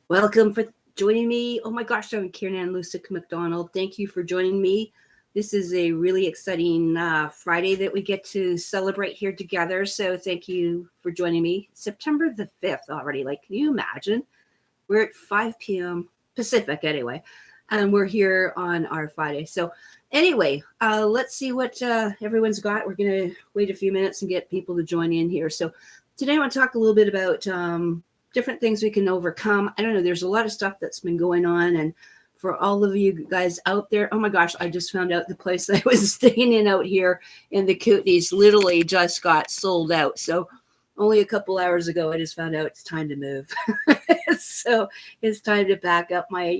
Welcome for joining me. Oh my gosh, I'm Karenann macdonald. Thank you for joining me. This is a really exciting Friday that we get to celebrate here together. So thank you for joining me. September the 5th already. Like, can you imagine? We're at 5 p.m. Pacific anyway, and we're here on our Friday. So anyway, let's see what everyone's got. We're going to wait a few minutes and get people to join in here. So today I want to talk a little bit about different things we can overcome. I don't know. There's a lot of stuff that's been going on. And for all of you guys out there, oh my gosh, I just found out the place I was staying in out here in the Kootenays literally just got sold out. So only a couple hours ago, I just found out it's time to move. So it's time to back up my,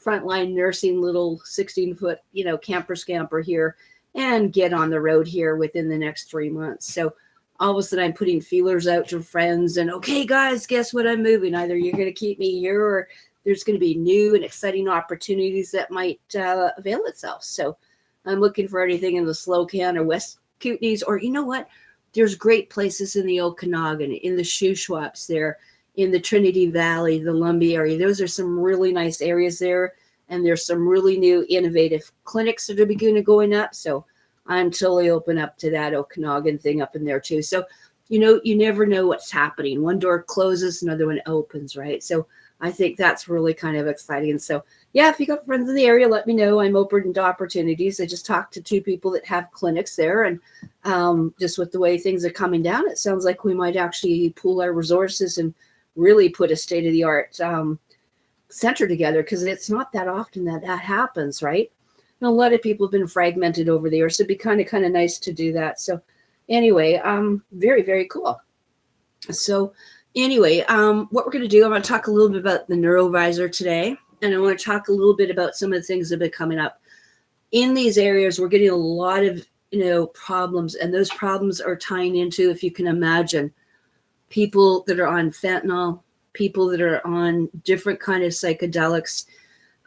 frontline nursing little 16-foot, camper scamper here and get on the road here within the next 3 months. So all of a sudden I'm putting feelers out to friends and, okay, guys, guess what? I'm moving. Either you're going to keep me here or there's going to be new and exciting opportunities that might avail itself. So I'm looking for anything in the Slocan or West Kootenays, or you know what? There's great places in the Okanagan, in the Shuswaps there, in the Trinity Valley, the Lumbee area. Those are some really nice areas there. And there's some really new innovative clinics that are beginning going up. So I'm totally open up to that Okanagan thing up in there too. So, you never know what's happening. One door closes, another one opens, right? So I think that's really kind of exciting. So yeah, if you got friends in the area, let me know. I'm open to opportunities. I just talked to 2 people that have clinics there, and just with the way things are coming down, it sounds like we might actually pool our resources and really put a state-of-the-art center together, because it's not that often that happens, right? And a lot of people have been fragmented over there, so it'd be kind of nice to do that. So anyway, very, very cool. So anyway, what we're going to do, I'm going to talk a little bit about the neurovisor today, and I want to talk a little bit about some of the things that have been coming up. In these areas, we're getting a lot of, problems, and those problems are tying into, if you can imagine, people that are on fentanyl, people that are on different kind of psychedelics.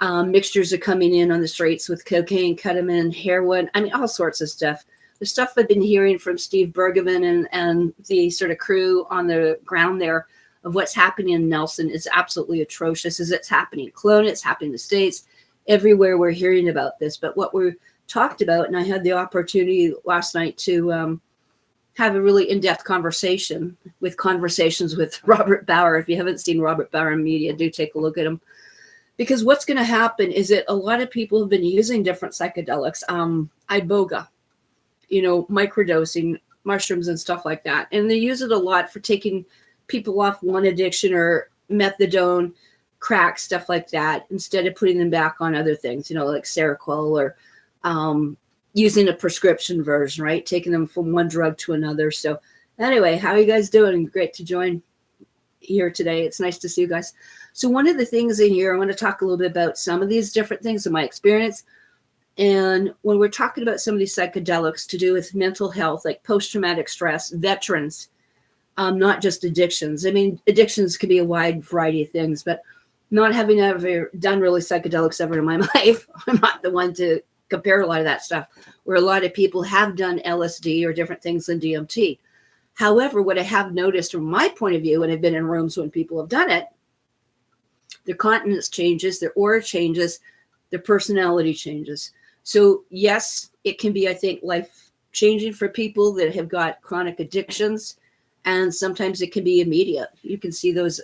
Mixtures are coming in on the streets with cocaine, ketamine, heroin. I mean, all sorts of stuff. The stuff I've been hearing from Steve Bergevin and the sort of crew on the ground there of what's happening in Nelson is absolutely atrocious. As it's happening in Kelowna, it's happening in the States. Everywhere we're hearing about this. But what we talked about, and I had the opportunity last night to have a really in-depth conversations with Robert Bauer. If you haven't seen Robert Bauer in media, do take a look at him. Because what's going to happen is that a lot of people have been using different psychedelics, iboga, microdosing, mushrooms and stuff like that. And they use it a lot for taking people off one addiction or methadone, crack, stuff like that, instead of putting them back on other things, like Seroquel or using a prescription version, right? Taking them from one drug to another. So anyway, how are you guys doing? Great to join here today. It's nice to see you guys. So one of the things in here, I want to talk a little bit about some of these different things in my experience. And when we're talking about some of these psychedelics to do with mental health, like post-traumatic stress, veterans, not just addictions. I mean, addictions can be a wide variety of things, but not having ever done really psychedelics ever in my life, I'm not the one to compare a lot of that stuff, where a lot of people have done LSD or different things than DMT. However, what I have noticed from my point of view, and I've been in rooms when people have done it, their continence changes, their aura changes, their personality changes. So yes, it can be, I think, life-changing for people that have got chronic addictions, and sometimes it can be immediate. You can see those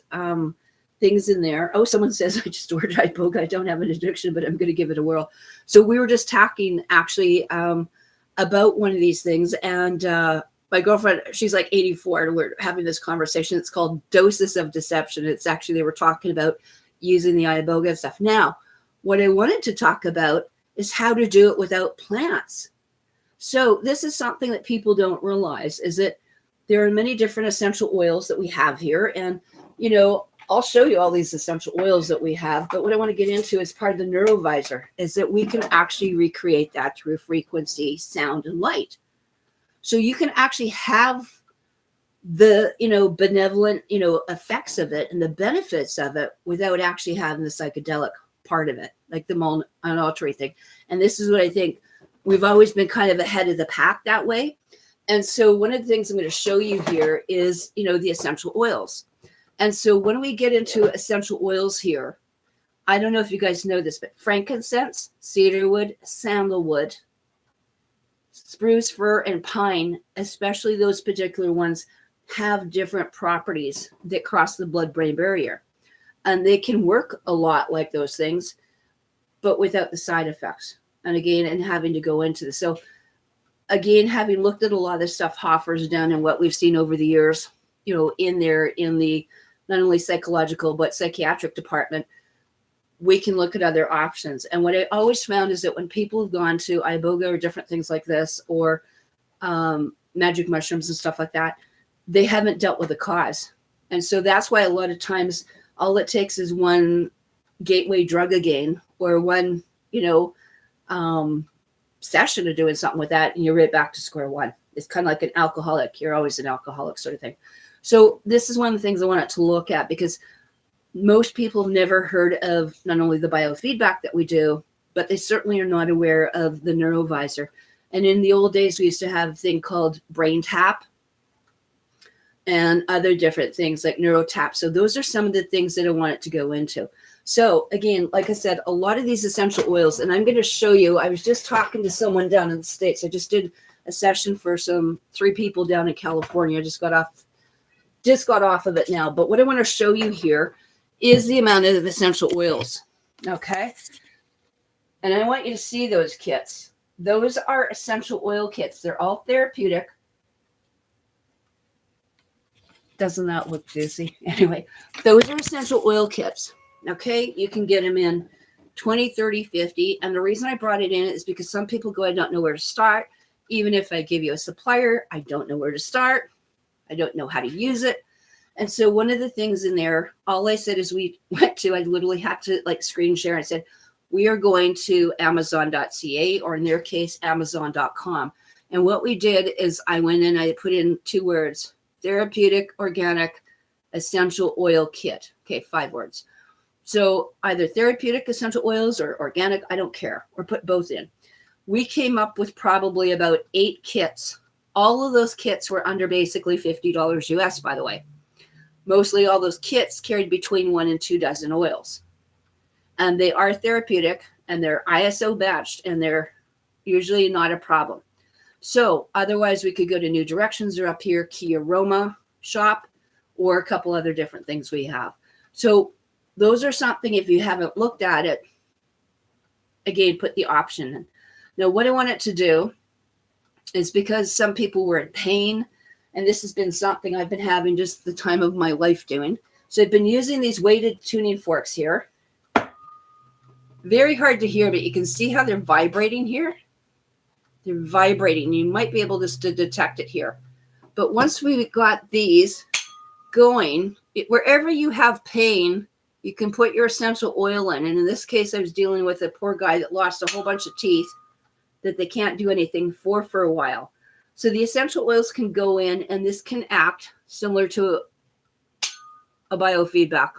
things in there. Oh, someone says, I just ordered iboga. I don't have an addiction, but I'm going to give it a whirl. So we were just talking, actually, about one of these things, and my girlfriend, she's like 84, and we're having this conversation. It's called Doses of Deception. It's actually, they were talking about using the iboga and stuff. Now, what I wanted to talk about is how to do it without plants. So this is something that people don't realize, is that there are many different essential oils that we have here. And, I'll show you all these essential oils that we have. But what I want to get into as part of the neurovisor is that we can actually recreate that through frequency, sound, and light. So you can actually have the, benevolent, effects of it and the benefits of it without actually having the psychedelic part of it, like the unalteratory thing. And this is what I think we've always been kind of ahead of the pack that way. And so one of the things I'm going to show you here is, the essential oils. And so when we get into essential oils here, I don't know if you guys know this, but frankincense, cedarwood, sandalwood, spruce, fir, and pine, especially those particular ones, have different properties that cross the blood-brain barrier. And they can work a lot like those things, but without the side effects. And again, and having to go into this. So again, having looked at a lot of the stuff Hoffer's done and what we've seen over the years, in the not only psychological, but psychiatric department, we can look at other options. And what I always found is that when people have gone to iboga or different things like this, or magic mushrooms and stuff like that, they haven't dealt with the cause. And so that's why a lot of times all it takes is one gateway drug again, or one, session of doing something with that, and you're right back to square one. It's kind of like an alcoholic. You're always an alcoholic sort of thing. So this is one of the things I wanted to look at, because most people have never heard of not only the biofeedback that we do, but they certainly are not aware of the neurovisor. And in the old days, we used to have a thing called brain tap and other different things like neurotap. So those are some of the things that I wanted to go into. So again, like I said, a lot of these essential oils, and I'm going to show you, I was just talking to someone down in the States. I just did a session for 3 people down in California. I just got off of it now. But what I want to show you here is the amount of essential oils. Okay. And I want you to see those kits. Those are essential oil kits. They're all therapeutic. Doesn't that look juicy? Anyway, those are essential oil kits. Okay. You can get them in 20, 30, 50. And the reason I brought it in is because some people go, I don't know where to start. Even if I give you a supplier, I don't know where to start. I don't know how to use it. And so one of the things in there, all I said is I literally had to screen share. I said, we are going to Amazon.ca, or in their case, Amazon.com. And what we did is I went in, I put in 2 words, therapeutic, organic, essential oil kit. Okay, 5 words. So either therapeutic essential oils or organic, I don't care, or put both in. We came up with probably about 8 kits. All of those kits were under basically $50 US, by the way. Mostly all those kits carried between 1 and 2 dozen oils. And they are therapeutic, and they're ISO batched, and they're usually not a problem. So otherwise we could go to New Directions, or up here, Key Aroma Shop, or a couple other different things we have. So those are something, if you haven't looked at it, again, put the option in. Now, what I wanted to do is, because some people were in pain, and this has been something I've been having just the time of my life doing. So I've been using these weighted tuning forks here. Very hard to hear, but you can see how they're vibrating here. They're vibrating. You might be able to detect it here. But once we got these going, wherever you have pain, you can put your essential oil in. And in this case, I was dealing with a poor guy that lost a whole bunch of teeth that they can't do anything for a while. So the essential oils can go in, and this can act similar to a biofeedback,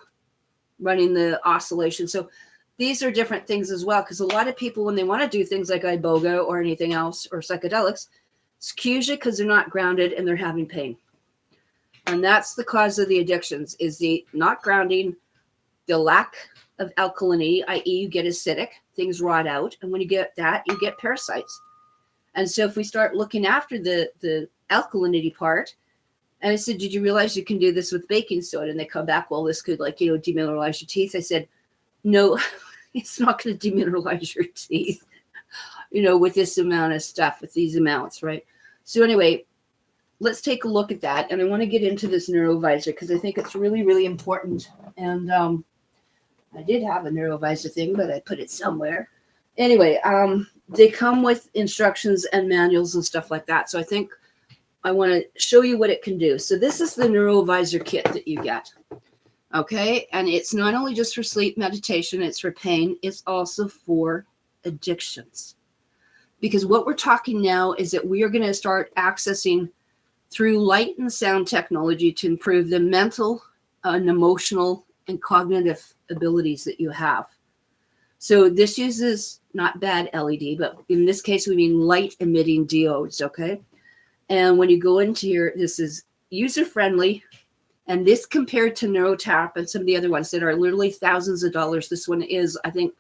running the oscillation. So these are different things as well, because a lot of people, when they want to do things like iboga or anything else, or psychedelics, it's usually because they're not grounded and they're having pain. And that's the cause of the addictions, is the not grounding, the lack of alkalinity, i.e. you get acidic, things rot out. And when you get that, you get parasites. And so if we start looking after the alkalinity part, and I said, did you realize you can do this with baking soda? And they come back, well, this could demineralize your teeth. I said, no, it's not going to demineralize your teeth, with this amount of stuff, with these amounts, right? So anyway, let's take a look at that. And I want to get into this neurovisor, because I think it's really, really important. And I did have a neurovisor thing, but I put it somewhere. Anyway, they come with instructions and manuals and stuff like that. So I think I want to show you what it can do. So this is the neurovisor kit that you get. Okay. And it's not only just for sleep meditation, it's for pain. It's also for addictions. Because what we're talking now is that we are going to start accessing through light and sound technology to improve the mental and emotional and cognitive abilities that you have. So this uses not bad LED, but in this case, we mean light emitting diodes. Okay. And when you go into here, this is user friendly. And this compared to NeuroTap and some of the other ones that are literally thousands of dollars. This one is, I think,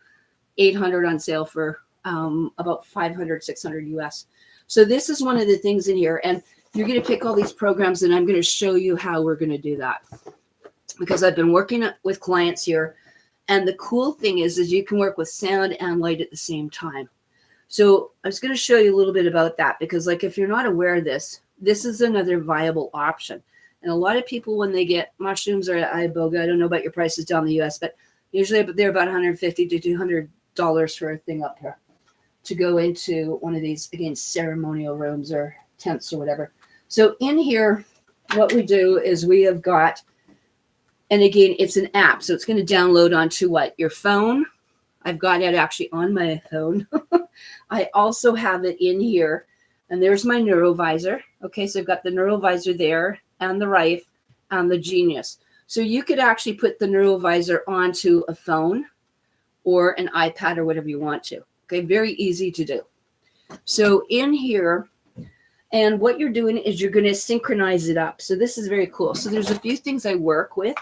800 on sale for about 500, 600 US. So this is one of the things in here. And you're going to pick all these programs, and I'm going to show you how we're going to do that. Because I've been working with clients here. And the cool thing is you can work with sound and light at the same time. So I was going to show you a little bit about that, because like if you're not aware of this, this is another viable option. And a lot of people, when they get mushrooms or iboga, I don't know about your prices down in the US, but usually they're about $150 to $200 for a thing up here to go into one of these, again, ceremonial rooms or tents or whatever. So in here, what we do is we have got, and again, it's an app. So it's going to download onto what? Your phone. I've got it actually on my phone. I also have it in here. And there's my NeuroVisor. Okay, so I've got the NeuroVisor there and the Rife and the Genius. So you could actually put the NeuroVisor onto a phone or an iPad or whatever you want to. Okay, very easy to do. So in here, and what you're doing is you're going to synchronize it up. So this is very cool. So there's a few things I work with.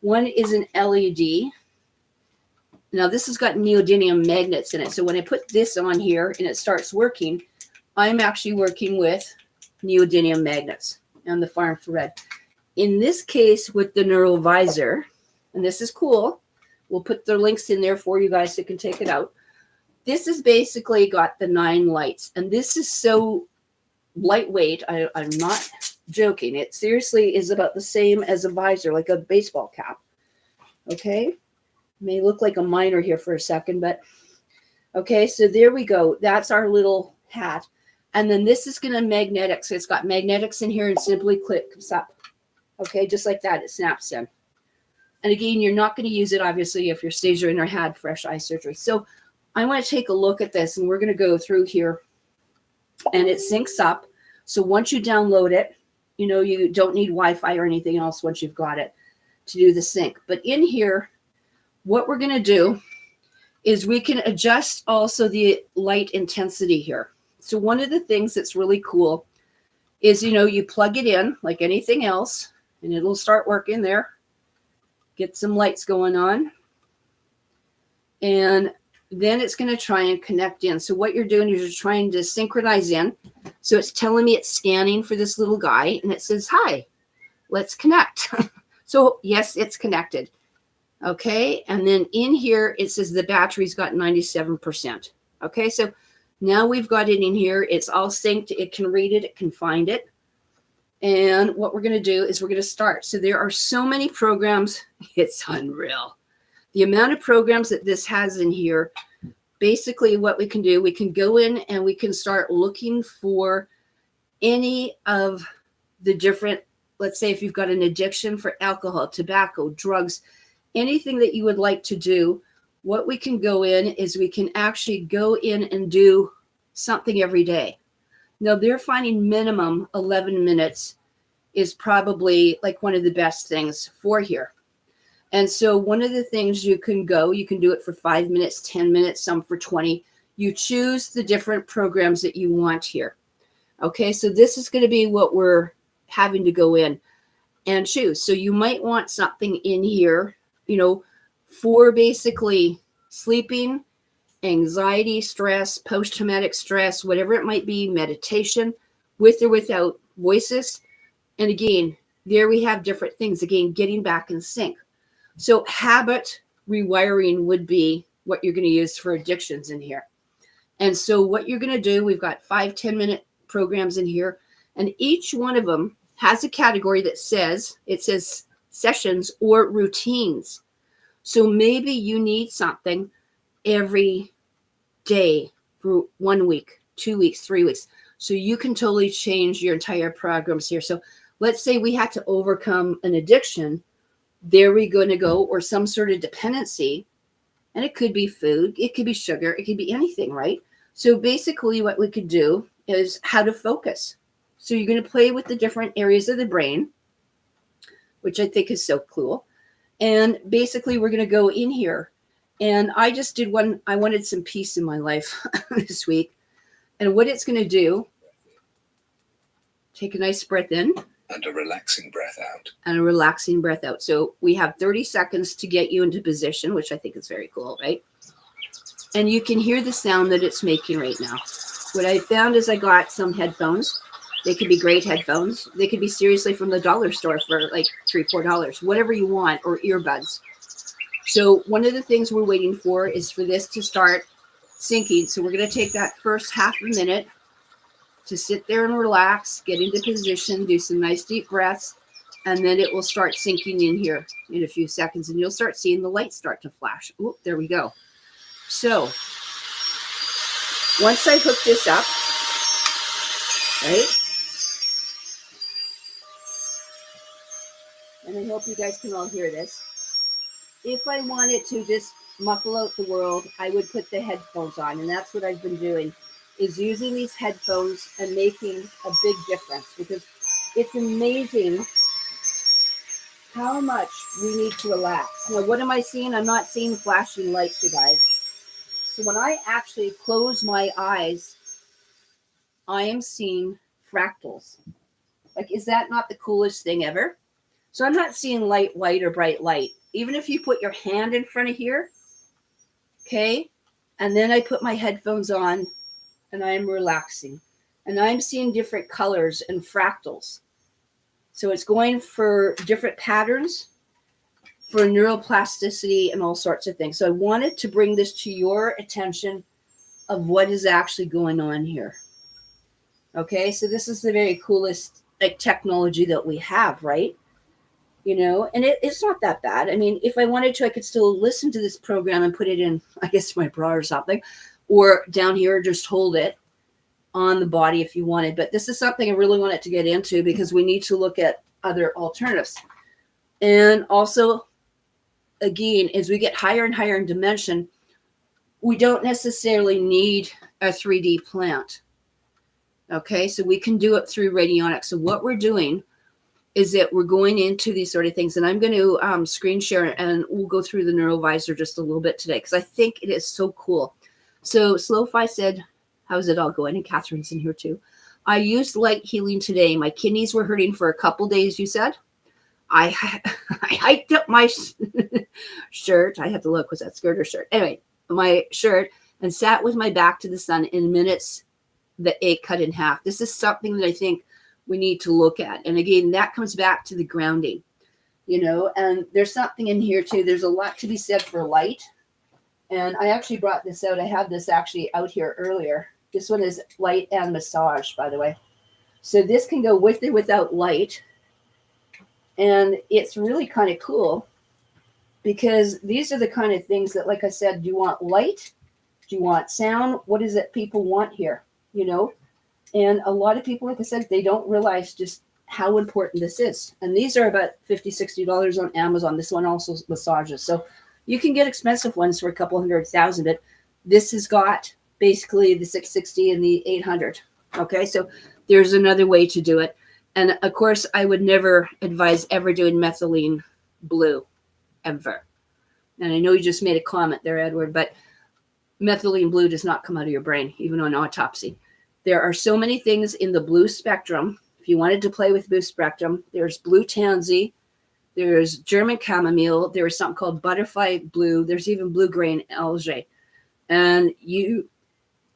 One is an LED. Now this has got neodymium magnets in it. So when I put this on here and it starts working, I'm actually working with neodymium magnets and the far infrared. In this case with the NeuroVisor, and this is cool, we'll put the links in there for you guys so you can take it out. This has basically got the 9 lights, and this is so lightweight. I'm not joking. It seriously is about the same as a visor, like a baseball cap. Okay, may look like a miner here for a second, but okay, so there we go. That's our little hat. And then this is going to magnetic. So it's got magnetics in here and simply clicks up. Okay, just like that, it snaps in. And again, you're not going to use it, obviously, if you're stationary or had fresh eye surgery. So I want to take a look at this, and we're going to go through here. And it syncs up. So once you download it, you know, you don't need Wi-Fi or anything else once you've got it to do the sync. But in here, what we're going to do is we can adjust also the light intensity here. So one of the things that's really cool is, you know, you plug it in like anything else, and it'll start working there. Get some lights going on. And then it's going to try and connect in. So what you're doing is you're trying to synchronize in. So it's telling me it's scanning for this little guy, and it says, hi, let's connect. So yes, it's connected. Okay. And then in here, it says the battery's got 97%. Okay. So now we've got it in here. It's all synced. It can read it. It can find it. And what we're going to do is we're going to start. So there are so many programs. It's unreal. The amount of programs that this has in here, basically what we can do, we can go in and we can start looking for any of the different, let's say if you've got an addiction for alcohol, tobacco, drugs, anything that you would like to do, what we can go in is we can actually go in and do something every day. Now they're finding minimum 11 minutes is probably like one of the best things for here. And so one of the things you can do it for 5 minutes, 10 minutes, some for 20. You choose the different programs that you want here. Okay, so this is going to be what we're having to go in and choose. So you might want something in here, you know, for basically sleeping, anxiety, stress, post-traumatic stress, whatever it might be, meditation, with or without voices. And again, there we have different things. Again, getting back in sync. So habit rewiring would be what you're going to use for addictions in here. And so what you're going to do, we've got 5-10 minute programs in here, and each one of them has a category that says, it says sessions or routines. So maybe you need something every day for 1 week, 2 weeks, 3 weeks. So you can totally change your entire programs here. So let's say we had to overcome an addiction. There we're going to go, or some sort of dependency. And it could be food, it could be sugar, it could be anything, right? So basically what we could do is how to focus. So you're going to play with the different areas of the brain, which I think is so cool. And basically we're going to go in here. And I just did one, I wanted some peace in my life this week. And what it's going to do, take a nice breath in And a relaxing breath out. And a relaxing breath out. So we have 30 seconds to get you into position, which I think is very cool, right? And you can hear the sound that it's making right now. What I found is I got some headphones. They could be great headphones. They could be seriously from the dollar store for like $3, $4, whatever you want, or earbuds. So one of the things we're waiting for is for this to start sinking. So we're going to take that first half a minute to sit there and relax, get into position, do some nice deep breaths, and then it will start sinking in here in a few seconds, and you'll start seeing the light start to flash. Oh, there we go. So once I hook this up, right? And I hope you guys can all hear this. If I wanted to just muffle out the world, I would put the headphones on, and that's what I've been doing, is using these headphones and making a big difference, because it's amazing how much we need to relax. Now, what am I seeing? I'm not seeing flashing lights, you guys. So when I actually close my eyes, I am seeing fractals. Like, is that not the coolest thing ever? So I'm not seeing light, white, or bright light. Even if you put your hand in front of here, okay, and then I put my headphones on and I'm relaxing. And I'm seeing different colors and fractals. So it's going for different patterns, for neuroplasticity and all sorts of things. So I wanted to bring this to your attention of what is actually going on here. Okay, so this is the very coolest like technology that we have, right? You know, and it's not that bad. I mean, if I wanted to, I could still listen to this program and put it in, I guess, my bra or something, or down here, just hold it on the body if you wanted. But this is something I really wanted to get into because we need to look at other alternatives. And also, again, as we get higher and higher in dimension, we don't necessarily need a 3D plant. Okay, so we can do it through radionics. So what we're doing is that we're going into these sort of things. And I'm going to screen share and we'll go through the neurovisor just a little bit today because I think it is so cool. So Slow-Fi said, how's it all going? And Catherine's in here too. I used light healing today. My kidneys were hurting for a couple days, you said. I hiked up my shirt. I have to look, was that skirt or shirt? Anyway, my shirt and sat with my back to the sun. In minutes, the ache cut in half. This is something that I think we need to look at. And again, that comes back to the grounding, you know, and there's something in here too. There's a lot to be said for light. And I actually brought this out. I had this actually out here earlier. This one is light and massage, by the way. So this can go with or without light. And it's really kind of cool because these are the kind of things that, like I said, do you want light? Do you want sound? What is it people want here? You know? And a lot of people, like I said, they don't realize just how important this is. And these are about $50, $60 on Amazon. This one also massages. So you can get expensive ones for a couple $100,000, but this has got basically the 660 and the 800. Okay, so there's another way to do it. And of course, I would never advise ever doing methylene blue, ever. And I know you just made a comment there, Edward, but methylene blue does not come out of your brain, even on autopsy. There are so many things in the blue spectrum. If you wanted to play with blue spectrum, there's blue tansy, there's German chamomile, there's something called butterfly blue, there's even blue grain algae. And you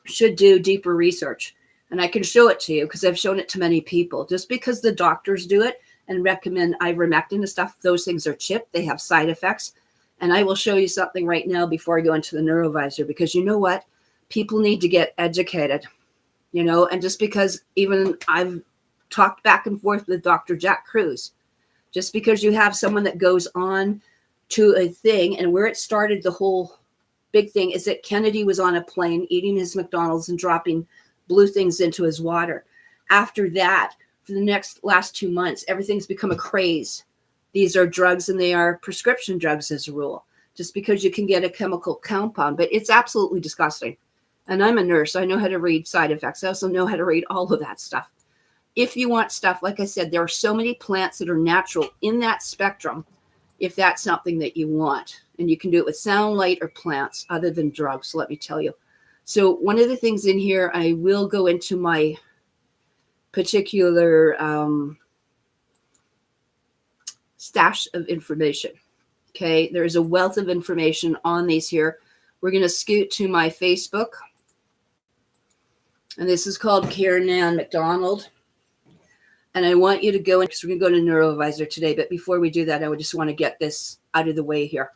should do deeper research. And I can show it to you because I've shown it to many people. Just because the doctors do it and recommend ivermectin and stuff, those things are chipped. They have side effects. And I will show you something right now before I go into the neurovisor, because you know what? People need to get educated, you know, and just because even I've talked back and forth with Dr. Jack Cruz, just because you have someone that goes on to a thing, and where it started, the whole big thing is that Kennedy was on a plane eating his McDonald's and dropping blue things into his water. After that, for the last 2 months, everything's become a craze. These are drugs, and they are prescription drugs as a rule, just because you can get a chemical compound, but it's absolutely disgusting. And I'm a nurse. I know how to read side effects. I also know how to read all of that stuff. If you want stuff, like I said, there are so many plants that are natural in that spectrum, if that's something that you want. And you can do it with sound, light, or plants other than drugs, let me tell you. So one of the things in here, I will go into my particular stash of information. Okay, there's a wealth of information on these here. We're going to scoot to my Facebook. And this is called Karenann MacDonald. And I want you to go in, because we're going to go to NeuroAdvisor today. But before we do that, I would just want to get this out of the way here.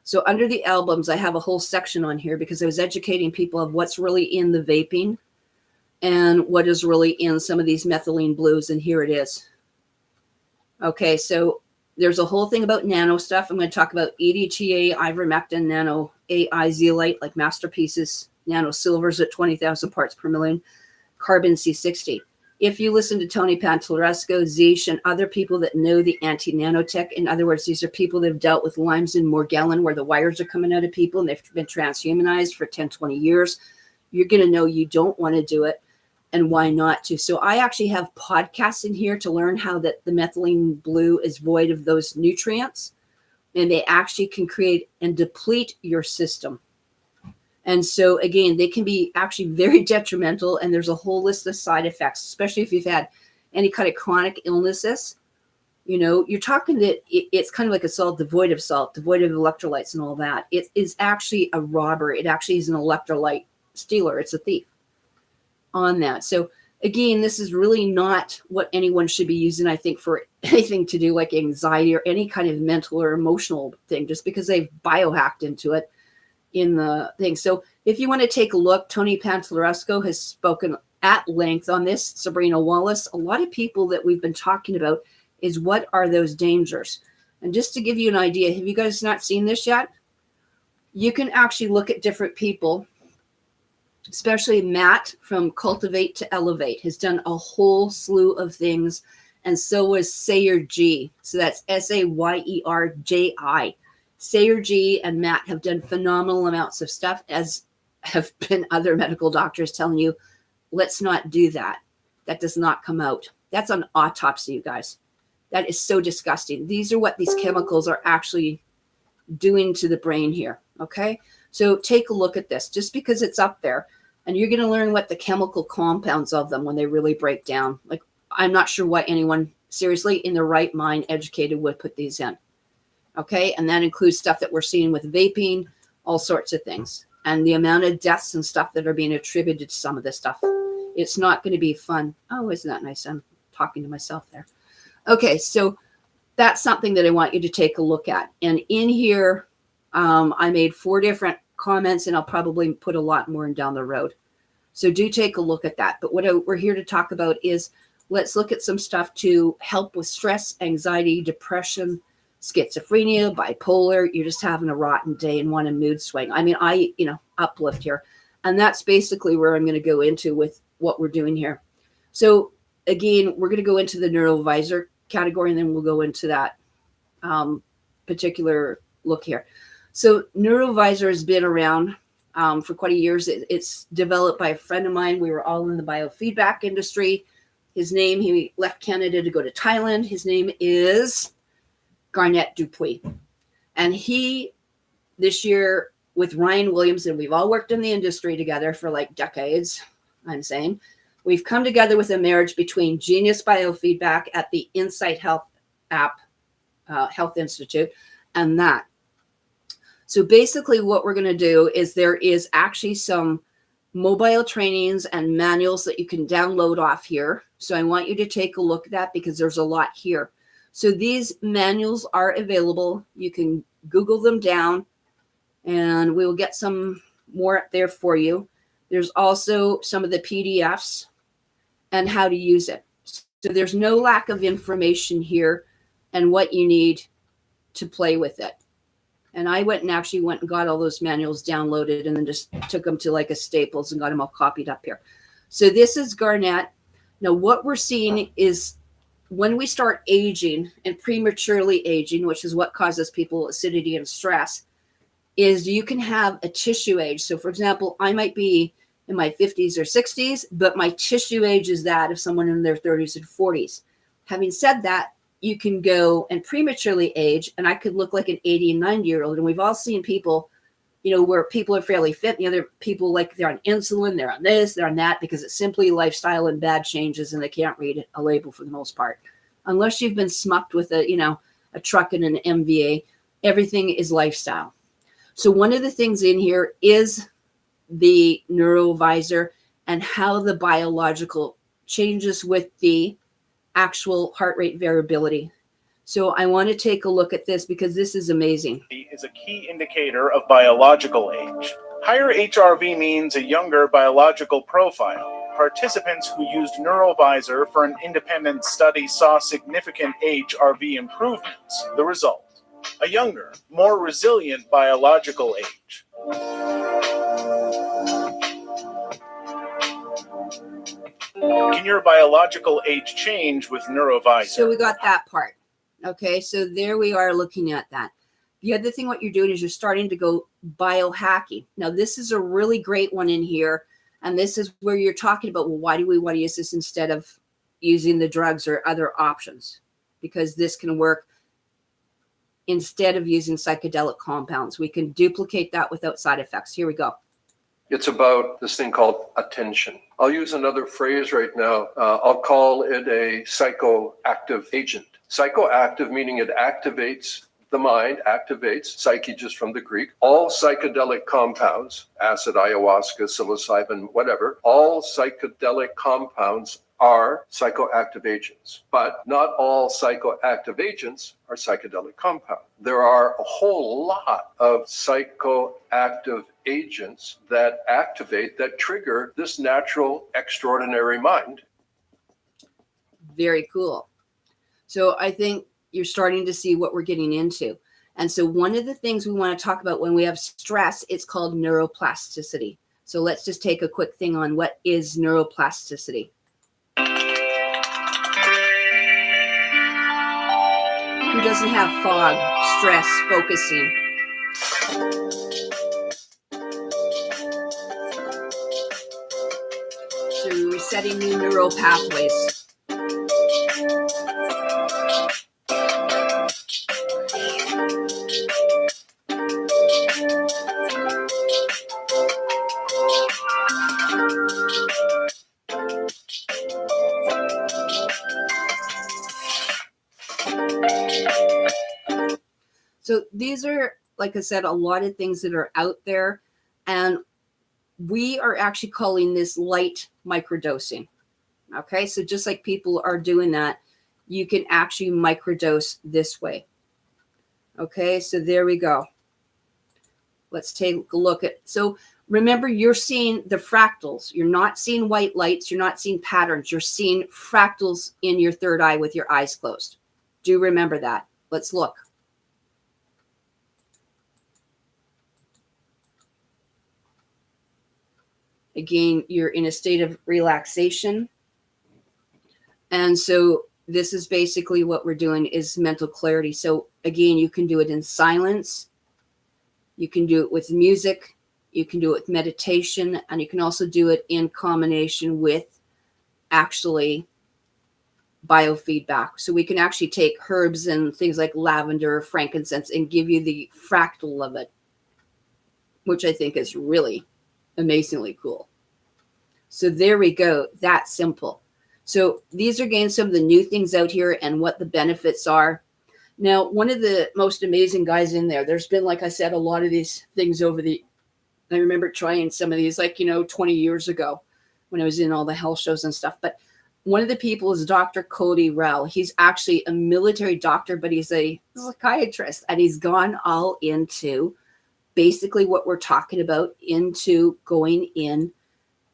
So under the albums, I have a whole section on here because I was educating people of what's really in the vaping and what is really in some of these methylene blues. And here it is. Okay, so there's a whole thing about nano stuff. I'm going to talk about EDTA, ivermectin, nano AI zeolite, like masterpieces, nano silvers at 20,000 parts per million, carbon C60. If you listen to Tony Pantalleresco, Zish, and other people that know the anti-nanotech, in other words, these are people that have dealt with Lymes and Morgellon, where the wires are coming out of people and they've been transhumanized for 10, 20 years, you're going to know you don't want to do it and why not to. So I actually have podcasts in here to learn how that the methylene blue is void of those nutrients, and they actually can create and deplete your system. And so, again, they can be actually very detrimental, and there's a whole list of side effects, especially if you've had any kind of chronic illnesses. You know, you're talking that it's kind of like a salt, devoid of electrolytes and all that. It is actually a robber. It actually is an electrolyte stealer. It's a thief on that. So, again, this is really not what anyone should be using, I think, for anything to do like anxiety or any kind of mental or emotional thing, just because they've biohacked into it in the thing. So if you want to take a look, Tony Pantalleresco has spoken at length on this. Sabrina Wallace, a lot of people that we've been talking about is what are those dangers? And just to give you an idea, have you guys not seen this yet? You can actually look at different people, especially Matt from Cultivate to Elevate has done a whole slew of things. And so was Sayer G. So that's Sayerji. Sayer G and Matt have done phenomenal amounts of stuff, as have been other medical doctors telling you, let's not do that. That does not come out. That's an autopsy, you guys. That is so disgusting. These are what these chemicals are actually doing to the brain here. Okay. So take a look at this just because it's up there, and you're going to learn what the chemical compounds of them when they really break down. Like, I'm not sure why anyone seriously in their right mind educated would put these in. Okay. And that includes stuff that we're seeing with vaping, all sorts of things, and the amount of deaths and stuff that are being attributed to some of this stuff. It's not going to be fun. Oh, isn't that nice? I'm talking to myself there. Okay. So that's something that I want you to take a look at. And in here, I made 4 different comments, and I'll probably put a lot more in down the road. So do take a look at that. But what we're here to talk about is let's look at some stuff to help with stress, anxiety, depression, schizophrenia, bipolar. You're just having a rotten day and want a mood swing. I mean, uplift here. And that's basically where I'm going to go into with what we're doing here. So again, we're going to go into the NeuroAdvisor category, and then we'll go into that particular look here. So NeuroAdvisor has been around for quite a years. It's developed by a friend of mine. We were all in the biofeedback industry. His name, he left Canada to go to Thailand. His name is Garnett Dupuis. And he, this year with Ryan Williams, and we've all worked in the industry together for like decades, I'm saying, we've come together with a marriage between Genius Biofeedback at the Insight Health app, Health Institute, and that. So basically what we're going to do is there is actually some mobile trainings and manuals that you can download off here. So I want you to take a look at that because there's a lot here. So these manuals are available. You can Google them down, and we will get some more up there for you. There's also some of the PDFs and how to use it. So there's no lack of information here and what you need to play with it. And I went and got all those manuals downloaded and then just took them to like a Staples and got them all copied up here. So this is Garnett. Now what we're seeing is when we start aging and prematurely aging, which is what causes people acidity and stress, is you can have a tissue age. So for example, I might be in my 50s or 60s, but my tissue age is that of someone in their 30s and 40s. Having said that, you can go and prematurely age, and I could look like an 80 and 90-year-old. And we've all seen people, where people are fairly fit. The other people, like they're on insulin, they're on this, they're on that, because it's simply lifestyle and bad changes, and they can't read a label for the most part. Unless you've been smucked with a a truck and an MVA. Everything is lifestyle. So one of the things in here is the neurovisor and how the biological changes with the actual heart rate variability. So I want to take a look at this because this is amazing. Is a key indicator of biological age. Higher HRV means a younger biological profile. Participants who used neurovisor for an independent study saw significant HRV improvements. The result, a younger, more resilient biological age. Can your biological age change with neurovisor? So we got that part. Okay, so there we are looking at that. The other thing what you're doing is you're starting to go biohacking. Now, this is a really great one in here. And this is where you're talking about, well, why do we want to use this instead of using the drugs or other options? Because this can work instead of using psychedelic compounds. We can duplicate that without side effects. Here we go. It's about this thing called attention. I'll use another phrase right now. I'll call it a psychoactive agent. Psychoactive meaning it activates the mind, activates, psyche just from the Greek. All psychedelic compounds, acid, ayahuasca, psilocybin, whatever, all psychedelic compounds are psychoactive agents. But not all psychoactive agents are psychedelic compounds. There are a whole lot of psychoactive agents that activate, that trigger this natural, extraordinary mind. Very cool. So I think you're starting to see what we're getting into. And so one of the things we want to talk about when we have stress, it's called neuroplasticity. So let's just take a quick thing on what is neuroplasticity. Who doesn't have fog, stress, focusing? So resetting new neural pathways. So these are, like I said, a lot of things that are out there, and we are actually calling this light microdosing. Okay, so just like people are doing that, you can actually microdose this way. Okay, so there we go. Let's take a look at, so remember, you're seeing the fractals. You're not seeing white lights. You're not seeing patterns. You're seeing fractals in your third eye with your eyes closed. Do remember that. Let's look. Again, you're in a state of relaxation. And so this is basically what we're doing is mental clarity. So again, you can do it in silence. You can do it with music. You can do it with meditation. And you can also do it in combination with actually biofeedback. So we can actually take herbs and things like lavender, frankincense, and give you the fractal of it, which I think is really amazingly cool. So there we go. That simple. So these are again some of the new things out here and what the benefits are. Now, one of the most amazing guys in there, there's been, like I said, a lot of these things I remember trying some of these, 20 years ago when I was in all the health shows and stuff. But one of the people is Dr. Cody Rell. He's actually a military doctor, but he's a psychiatrist, and he's gone all into basically what we're talking about, into going in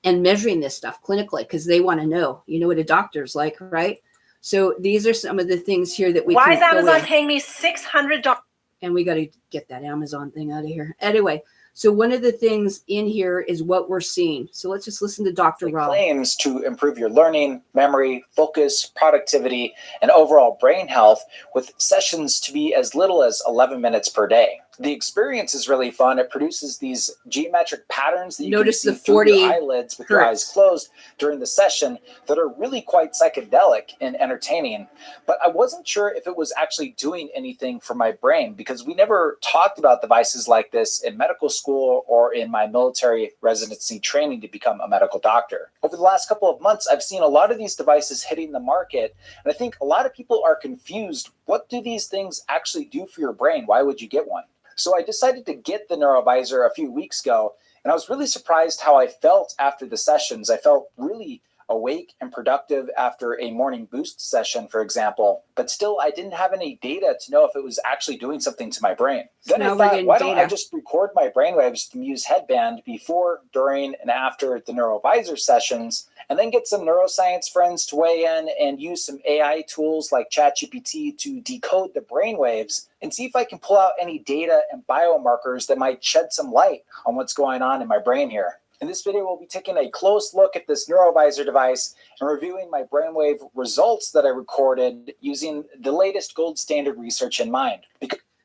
and measuring this stuff clinically, because they want to know, what a doctor's like, right? So these are some of the things here that we Why can is Amazon paying me $600? and we got to get that Amazon thing out of here. Anyway, so one of the things in here is what we're seeing. So let's just listen to Dr. Rell. Claims to improve your learning, memory, focus, productivity, and overall brain health, with sessions to be as little as 11 minutes per day. The experience is really fun. It produces these geometric patterns that you Notice can the see through 40 your eyelids with your eyes closed during the session that are really quite psychedelic and entertaining. But I wasn't sure if it was actually doing anything for my brain, because we never talked about devices like this in medical school or in my military residency training to become a medical doctor. Over the last couple of months, I've seen a lot of these devices hitting the market, and I think a lot of people are confused what do these things actually do for your brain? Why would you get one? So I decided to get the NeuroVisor a few weeks ago, and I was really surprised how I felt after the sessions. I felt really awake and productive after a morning boost session, for example, but still I didn't have any data to know if it was actually doing something to my brain. Then I thought, why don't I just record my brainwaves with the Muse headband before, during, and after the NeuroVisor sessions, and then get some neuroscience friends to weigh in and use some AI tools like ChatGPT to decode the brainwaves and see if I can pull out any data and biomarkers that might shed some light on what's going on in my brain here. In this video, we'll be taking a close look at this NeuroVisor device and reviewing my brainwave results that I recorded using the latest gold standard research in mind.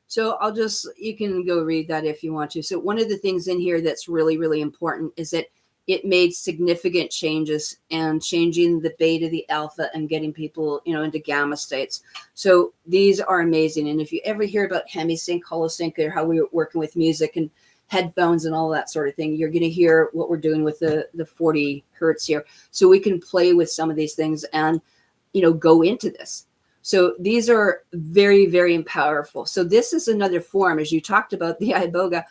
So you can go read that if you want to. So one of the things in here that's really, really important is that it made significant changes and changing the beta, the alpha, and getting people, into gamma states. So these are amazing. And if you ever hear about hemisync, holosync, or how we were working with music and headphones and all that sort of thing, you're going to hear what we're doing with the 40 hertz here. So we can play with some of these things and, go into this. So these are very, very powerful. So this is another form, as you talked about the iboga.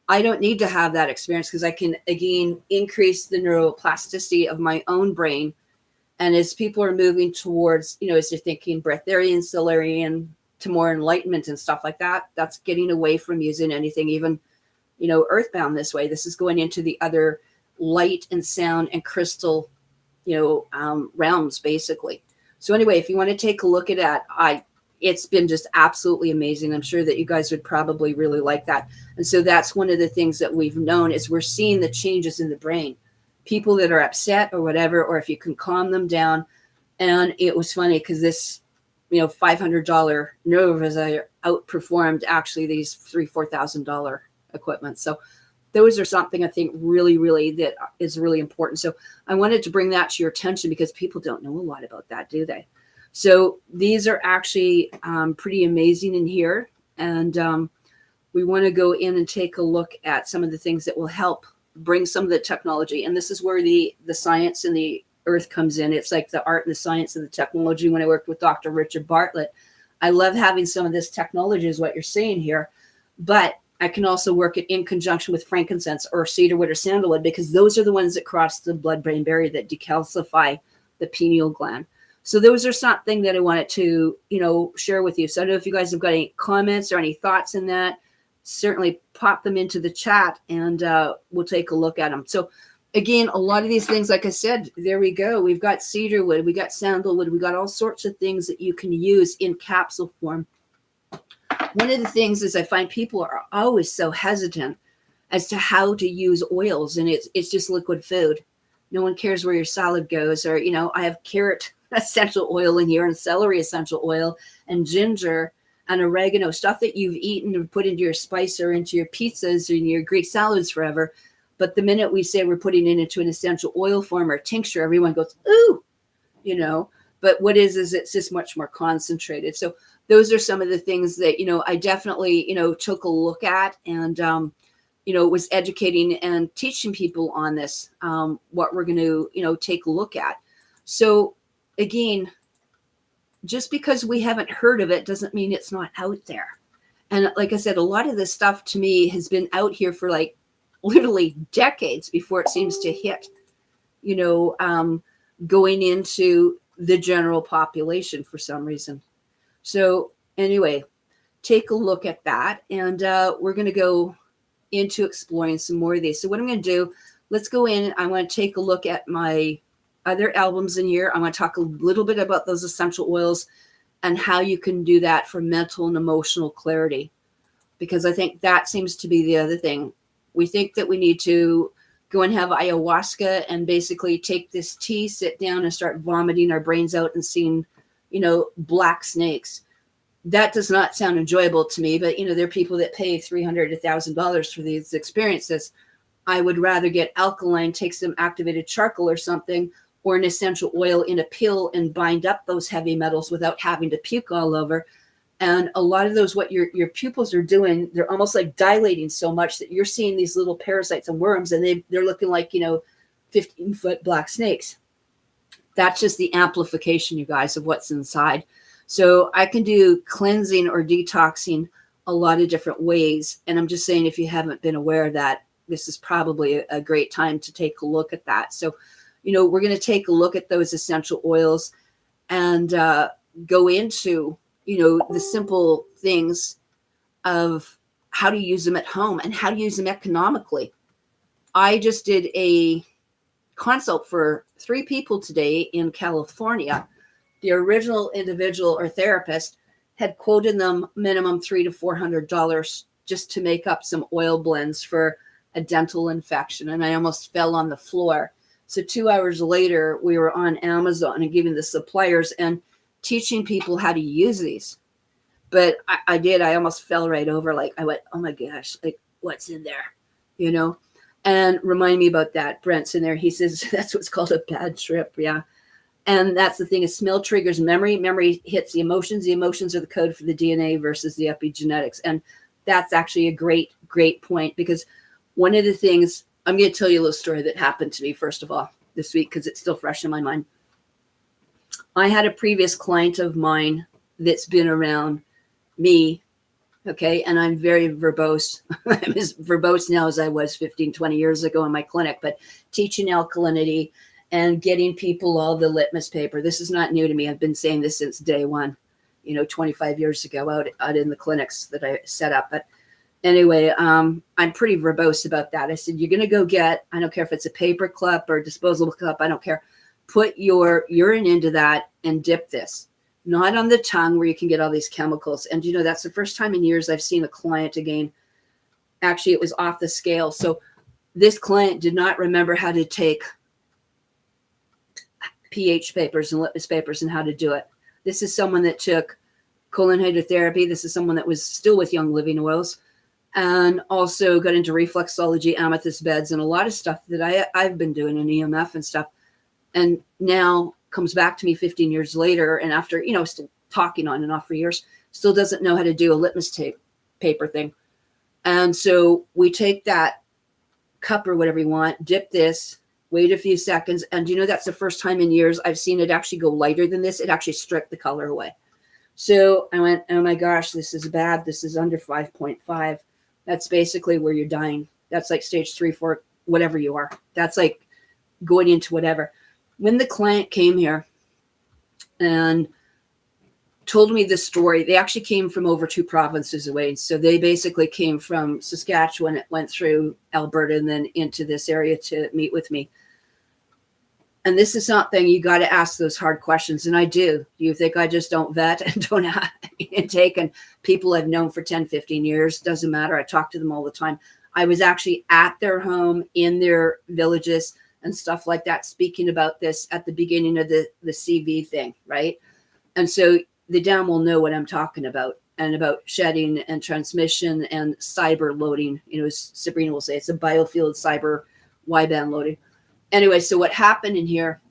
I don't need to have that experience because I can, again, increase the neuroplasticity of my own brain. And as people are moving towards, as they're thinking breatharian, Solarian, to more enlightenment and stuff like that, that's getting away from using anything, even earthbound this way. This is going into the other light and sound and crystal, realms, basically. So anyway, if you want to take a look at that, it's been just absolutely amazing. I'm sure that you guys would probably really like that. And so that's one of the things that we've known is we're seeing the changes in the brain. People that are upset or whatever, or if you can calm them down. And it was funny because this, $500 NeuroVisor outperformed actually these $3,000-$4,000 equipment. So those are something I think really, really that is really important. So I wanted to bring that to your attention because people don't know a lot about that, do they? So these are actually pretty amazing in here. And we want to go in and take a look at some of the things that will help bring some of the technology. And this is where the science and the earth comes in. It's like the art and the science and the technology. When I worked with Dr. Richard Bartlett, I love having some of this technology is what you're seeing here. But I can also work it in conjunction with frankincense or cedarwood or sandalwood because those are the ones that cross the blood-brain barrier that decalcify the pineal gland. So those are something that I wanted to, share with you. So I don't know if you guys have got any comments or any thoughts in that. Certainly pop them into the chat and we'll take a look at them. So again, a lot of these things, like I said, there we go. We've got cedarwood, we got sandalwood, we got all sorts of things that you can use in capsule form. One of the things is I find people are always so hesitant as to how to use oils, and it's just liquid food. No one cares where your salad goes, or I have carrot essential oil in here and celery essential oil and ginger and oregano, stuff that you've eaten and put into your spice or into your pizzas or in your Greek salads forever. But the minute we say we're putting it into an essential oil form or tincture, everyone goes, ooh, but what is it's just much more concentrated. So those are some of the things that, I definitely, took a look at and, was educating and teaching people on this, what we're going to, take a look at. So again, just because we haven't heard of it doesn't mean it's not out there. And like I said, a lot of this stuff to me has been out here for like literally decades before it seems to hit, going into the general population for some reason. So anyway, take a look at that. And we're going to go into exploring some more of these. So what I'm going to do, let's go in. I want to take a look at my other albums in here. I want to talk a little bit about those essential oils and how you can do that for mental and emotional clarity. Because I think that seems to be the other thing. We think that we need to go and have ayahuasca and basically take this tea, sit down and start vomiting our brains out and seeing, black snakes. That does not sound enjoyable to me, but there are people that pay $300 to $1,000 for these experiences. I would rather get alkaline, take some activated charcoal or something, or an essential oil in a pill and bind up those heavy metals without having to puke all over. And a lot of those, what your pupils are doing, they're almost like dilating so much that you're seeing these little parasites and worms, and they're looking like, 15-foot black snakes. That's just the amplification, you guys, of what's inside. So I can do cleansing or detoxing a lot of different ways. And I'm just saying, if you haven't been aware of that, this is probably a great time to take a look at that. So, we're going to take a look at those essential oils and go into, the simple things of how to use them at home and how to use them economically. I just did a consult for 3 people today in California. The original individual or therapist had quoted them minimum $300 to $400 just to make up some oil blends for a dental infection. And I almost fell on the floor. So 2 hours later, we were on Amazon and giving the suppliers and teaching people how to use these. But I almost fell right over. Like, I went, oh my gosh, like, what's in there? And remind me about that. Brent's in there. He says that's what's called a bad trip. Yeah. And that's the thing, is smell triggers memory. Memory hits the emotions. The emotions are the code for the DNA versus the epigenetics. And that's actually a great, great point, because one of the things, I'm going to tell you a little story that happened to me, first of all, this week, because it's still fresh in my mind. I had a previous client of mine that's been around me. Okay. And I'm very verbose. I'm as verbose now as I was 15, 20 years ago in my clinic, but teaching alkalinity and getting people all the litmus paper. This is not new to me. I've been saying this since day one, 25 years ago out in the clinics that I set up. But anyway, I'm pretty verbose about that. I said, you're going to go get, I don't care if it's a paper cup or disposable cup, I don't care. Put your urine into that and dip this. Not on the tongue where you can get all these chemicals. And, that's the first time in years I've seen a client again. Actually, it was off the scale. So this client did not remember how to take pH papers and litmus papers and how to do it. This is someone that took colon hydrotherapy. This is someone that was still with Young Living Oils and also got into reflexology, amethyst beds, and a lot of stuff that I've been doing in EMF and stuff. And now comes back to me 15 years later. And after, still talking on and off for years, still doesn't know how to do a litmus paper thing. And so we take that cup or whatever you want, dip this, wait a few seconds. And that's the first time in years I've seen it actually go lighter than this. It actually stripped the color away. So I went, oh my gosh, this is bad. This is under 5.5. That's basically where you're dying. That's like stage 3, 4, whatever you are. That's like going into whatever. When the client came here and told me this story, they actually came from over 2 provinces away. So they basically came from Saskatchewan. It went through Alberta and then into this area to meet with me. And this is something you got to ask those hard questions. And I do. Do you think I just don't vet and don't have intake? And people I've known for 10, 15 years, doesn't matter. I talk to them all the time. I was actually at their home, in their villages and stuff like that, speaking about this at the beginning of the CV thing, right? And so the down will know what I'm talking about, and about shedding and transmission and cyber loading. As Sabrina will say, it's a biofield cyber Y-band loading. Anyway, so what happened in here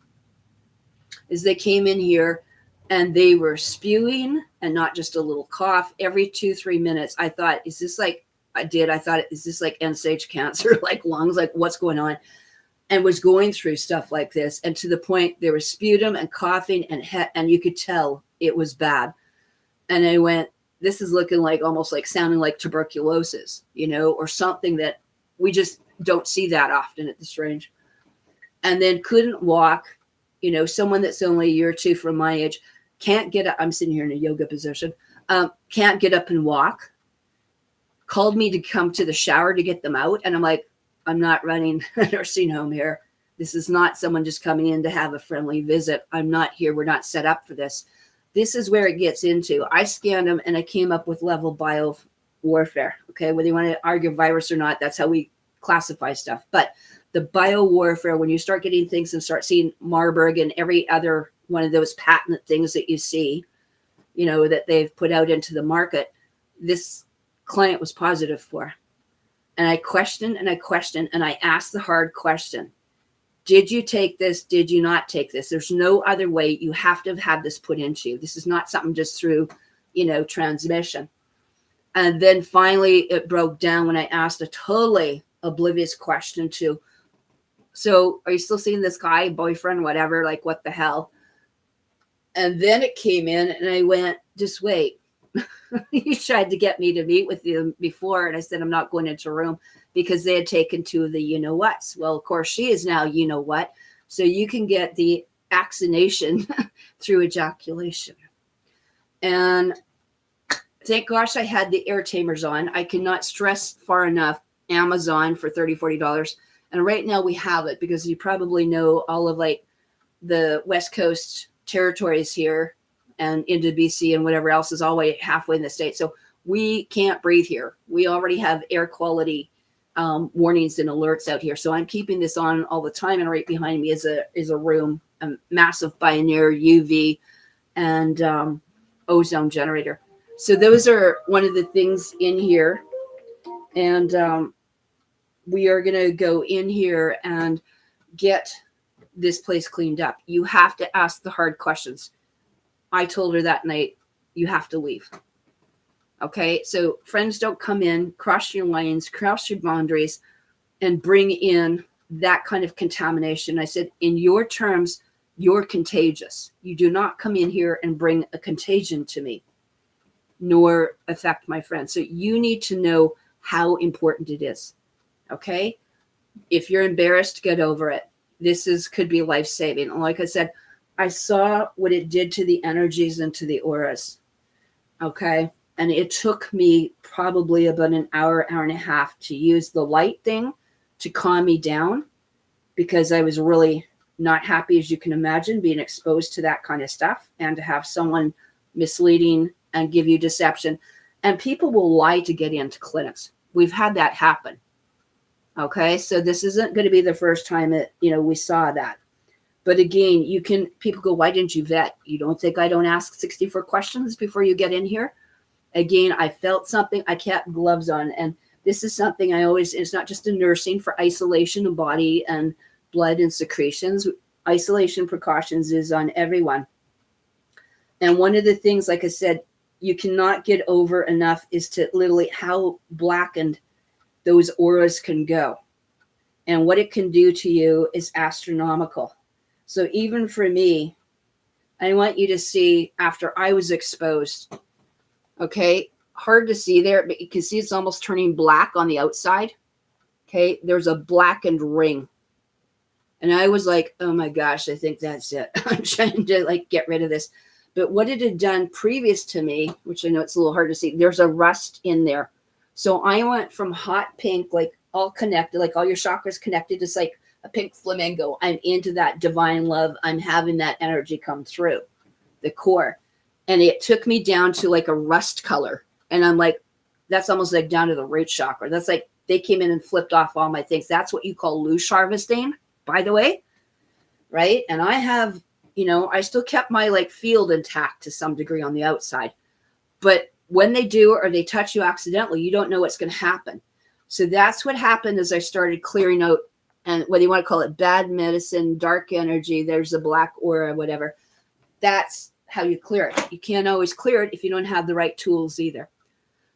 is they came in here and they were spewing, and not just a little cough every 2-3 minutes. I thought, is this like, is this like end-stage cancer, like lungs, like what's going on? And was going through stuff like this. And to the point there was sputum and coughing and you could tell it was bad. And I went, this is looking like, almost like sounding like tuberculosis, or something that we just don't see that often at this range. And then couldn't walk, someone that's only a year or 2 from my age, can't get up. I'm sitting here in a yoga position. Can't get up and walk. Called me to come to the shower to get them out. And I'm like, I'm not running a nursing home here. This is not someone just coming in to have a friendly visit. I'm not here. We're not set up for this. This is where it gets into. I scanned them and I came up with level bio warfare. Okay. Whether you want to argue virus or not, that's how we classify stuff. But the bio warfare, when you start getting things and start seeing Marburg and every other one of those patent things that you see, that they've put out into the market, this client was positive for. And I questioned and I asked the hard question. Did you take this? Did you not take this? There's no other way. You have to have had this put into you. This is not something just through, transmission. And then finally it broke down when I asked a totally oblivious question to, so are you still seeing this guy, boyfriend, whatever, like what the hell? And then it came in and I went, just wait. You tried to get me to meet with you before. And I said, I'm not going into a room because they had taken two of the you-know-whats. Well, of course, she is now you-know-what. So you can get the vaccination through ejaculation. And thank gosh I had the air tamers on. I cannot stress far enough Amazon for $30, $40. And right now we have it because you probably know all of like the West Coast territories here and into BC and whatever else is all the way halfway in the state. So we can't breathe here. We already have air quality warnings and alerts out here. So I'm keeping this on all the time. And right behind me is a room, a massive Pioneer UV and ozone generator. So those are one of the things in here. And we are going to go in here and get this place cleaned up. You have to ask the hard questions. I told her that night, you have to leave. Okay, so friends don't come in, cross your lines, cross your boundaries, and bring in that kind of contamination. I said, in your terms, you're contagious. You do not come in here and bring a contagion to me, nor affect my friends. So you need to know how important it is. Okay, if you're embarrassed, get over it. This could be life-saving. Like I said, I saw what it did to the energies and to the auras. Okay. And it took me probably about an hour, hour and a half to use the light thing to calm me down because I was really not happy, as you can imagine, being exposed to that kind of stuff and to have someone misleading and give you deception. And people will lie to get into clinics. We've had that happen. Okay. So this isn't going to be the first time that, we saw that. But again, people go, why didn't you vet? You don't think I don't ask 64 questions before you get in here? Again, I felt something. I kept gloves on. And this is something it's not just a nursing for isolation of body and blood and secretions. Isolation precautions is on everyone. And one of the things, like I said, you cannot get over enough is to literally how blackened those auras can go. And what it can do to you is astronomical. So even for me, I want you to see after I was exposed, okay, hard to see there, but you can see it's almost turning black on the outside. Okay, there's a blackened ring. And I was like, oh my gosh, I think that's it. I'm trying to get rid of this. But what it had done previous to me, which I know it's a little hard to see, there's a rust in there. So I went from hot pink, all connected, all your chakras connected, just like a pink flamingo. I'm into that divine love. I'm having that energy come through the core. And it took me down to a rust color. And I'm like, that's almost down to the root chakra. That's they came in and flipped off all my things. That's what you call loose harvesting, by the way. Right. And I have, I still kept my field intact to some degree on the outside. But when they do, or they touch you accidentally, you don't know what's going to happen. So that's what happened as I started clearing out. And whether you want to call it bad medicine, dark energy, there's a black aura, whatever. That's how you clear it. You can't always clear it if you don't have the right tools either.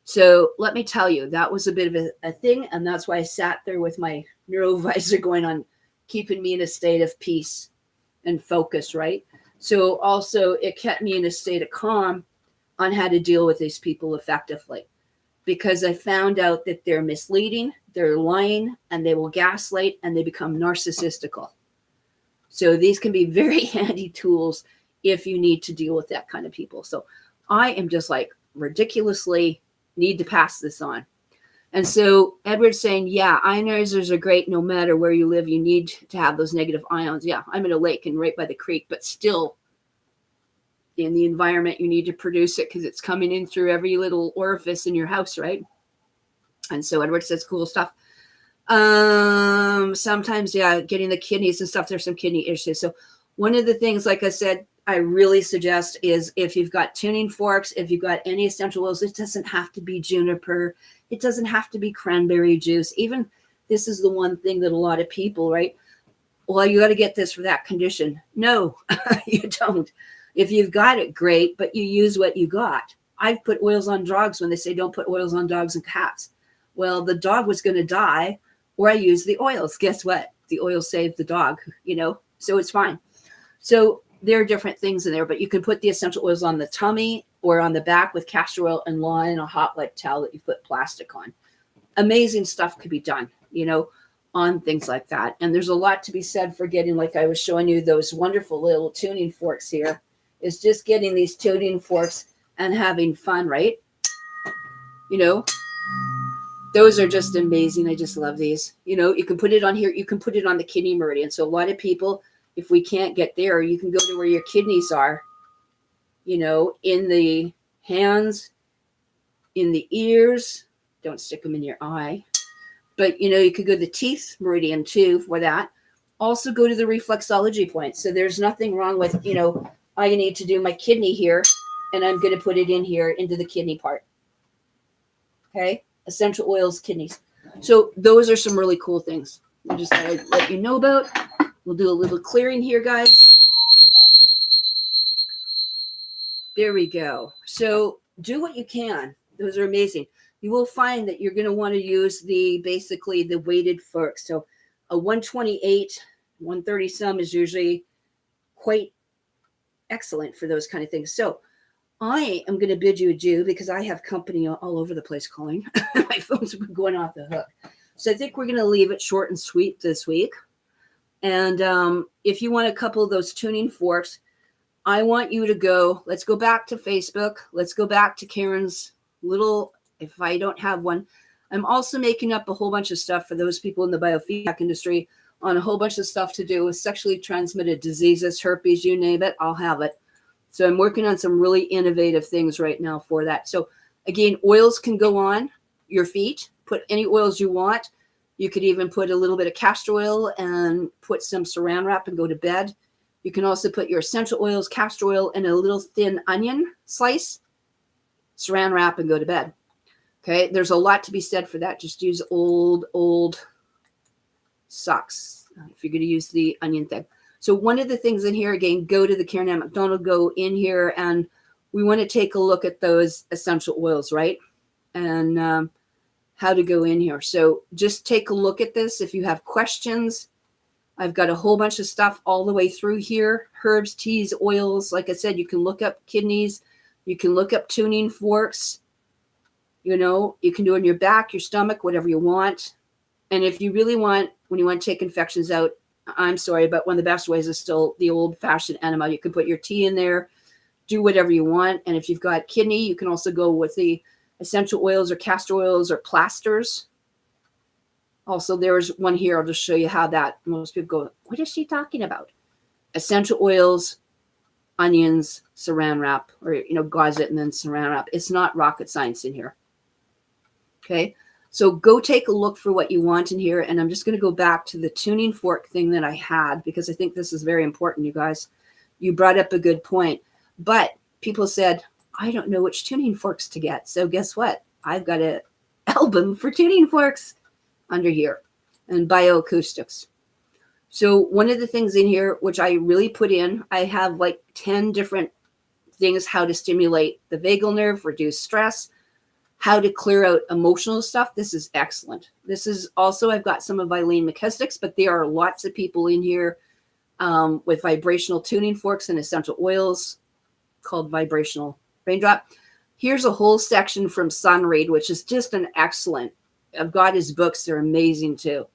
So let me tell you, that was a bit of a thing. And that's why I sat there with my neurovisor going on, keeping me in a state of peace and focus, right? So also it kept me in a state of calm on how to deal with these people effectively. Because I found out that they're misleading, they're lying, and they will gaslight, and they become narcissistical. So these can be very handy tools if you need to deal with that kind of people. So I am just ridiculously need to pass this on. And so Edward's saying, yeah, ionizers are great no matter where you live. You need to have those negative ions. Yeah, I'm in a lake and right by the creek, but still in the environment, you need to produce it because it's coming in through every little orifice in your house, right? And so Edward says cool stuff. Sometimes, getting the kidneys and stuff, there's some kidney issues. So one of the things, like I said, I really suggest is if you've got tuning forks, if you've got any essential oils, it doesn't have to be juniper. It doesn't have to be cranberry juice. Even this is the one thing that a lot of people, right? Well, you got to get this for that condition. No, you don't. If you've got it, great, but you use what you got. I've put oils on dogs when they say don't put oils on dogs and cats. Well, the dog was going to die, or I used the oils. Guess what? The oil saved the dog, so it's fine. So there are different things in there, but you can put the essential oils on the tummy or on the back with castor oil and line a hot wet towel that you put plastic on. Amazing stuff could be done, on things like that. And there's a lot to be said for getting, like I was showing you, those wonderful little tuning forks here. Is just getting these tuning forks and having fun, right? Those are just amazing. I just love these. You can put it on here. You can put it on the kidney meridian. So a lot of people, if we can't get there, you can go to where your kidneys are, in the hands, in the ears. Don't stick them in your eye. But, you could go to the teeth meridian too for that. Also go to the reflexology point. So there's nothing wrong with, I need to do my kidney here, and I'm going to put it in here into the kidney part. Okay. Essential oils, kidneys. So those are some really cool things. I just thought I'd let you know about. We'll do a little clearing here, guys. There we go. So do what you can. Those are amazing. You will find that you're going to want to use basically the weighted forks. So a 128, 130 some is usually quite excellent for those kind of things. So I am going to bid you adieu because I have company all over the place calling. My phone's going off the hook. So I think we're going to leave it short and sweet this week. And if you want a couple of those tuning forks, I want you to let's go back to Facebook. Let's go back to Karen's little, if I don't have one. I'm also making up a whole bunch of stuff for those people in the biofeedback industry on a whole bunch of stuff to do with sexually transmitted diseases, herpes, you name it, I'll have it. So I'm working on some really innovative things right now for that. So again, oils can go on your feet. Put any oils you want. You could even put a little bit of castor oil and put some saran wrap and go to bed. You can also put your essential oils, castor oil, and a little thin onion slice, saran wrap, and go to bed. Okay, there's a lot to be said for that. Just use old socks if you're going to use the onion thing. So one of the things in here, again, go to the Karenann MacDonald, go in here, and we want to take a look at those essential oils, right? And how to go in here. So just take a look at this. If you have questions, I've got a whole bunch of stuff all the way through here. Herbs, teas, oils. Like I said, you can look up kidneys. You can look up tuning forks. You can do it in your back, your stomach, whatever you want. And if you really want, when you want to take infections out, I'm sorry, but one of the best ways is still the old-fashioned enema. You can put your tea in there, do whatever you want. And if you've got kidney, you can also go with the essential oils or castor oils or plasters. Also, there's one here. I'll just show you how that, most people go, what is she talking about? Essential oils, onions, saran wrap, or, gauze it and then saran wrap. It's not rocket science in here. Okay. So go take a look for what you want in here. And I'm just going to go back to the tuning fork thing that I had, because I think this is very important, you guys. You brought up a good point. But people said, I don't know which tuning forks to get. So guess what? I've got an album for tuning forks under here and bioacoustics. So one of the things in here, which I really put in, I have like 10 different things, how to stimulate the vagal nerve, reduce stress, how to clear out emotional stuff. This is excellent. This is also, I've got some of Eileen McKesnick's, but there are lots of people in here with vibrational tuning forks and essential oils called Vibrational Raindrop. Here's a whole section from Sunread, which is just an excellent. I've got his books. They're amazing too,